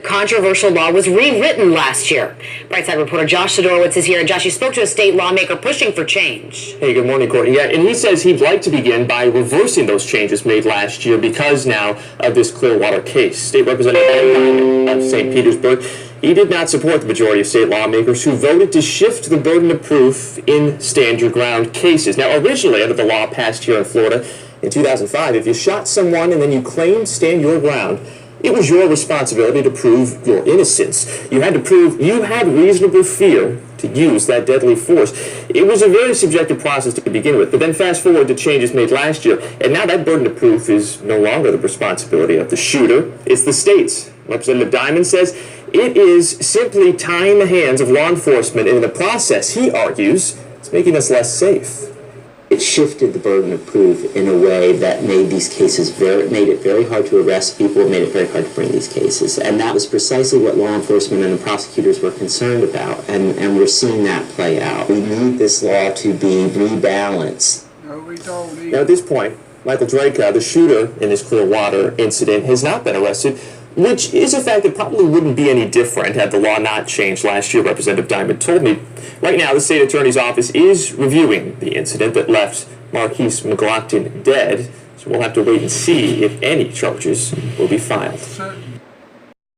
Controversial law was rewritten last year. Brightside reporter Josh Sidorowitz is here. And Josh, you spoke to a state lawmaker pushing for change. Hey, good morning, Courtney. Yeah, and he says he'd like to begin by reversing those changes made last year because now of this Clearwater case. State Representative Ed of St. Petersburg, he did not support the majority of state lawmakers who voted to shift the burden of proof in stand-your-ground cases. Now, originally, under the law passed here in Florida in 2005, if you shot someone and then you claimed stand your ground, it was your responsibility to prove your innocence. You had to prove you had reasonable fear to use that deadly force. It was a very subjective process to begin with, but then fast forward to changes made last year, and now that burden of proof is no longer the responsibility of the shooter, it's the state's. Representative Diamond says it is simply tying the hands of law enforcement, and in the process, he argues, it's making us less safe. It shifted the burden of proof in a way that made these cases made it very hard to arrest people, made it very hard to bring these cases. And that was precisely what law enforcement and the prosecutors were concerned about, and we're seeing that play out. We need this law to be rebalanced. No, we don't need. Now at this point, Michael Drake, the shooter in this Clearwater incident, has not been arrested, which is a fact that probably wouldn't be any different had the law not changed last year, Representative Diamond told me. Right now, the state attorney's office is reviewing the incident that left Marquise McLaughlin dead, so we'll have to wait and see if any charges will be filed.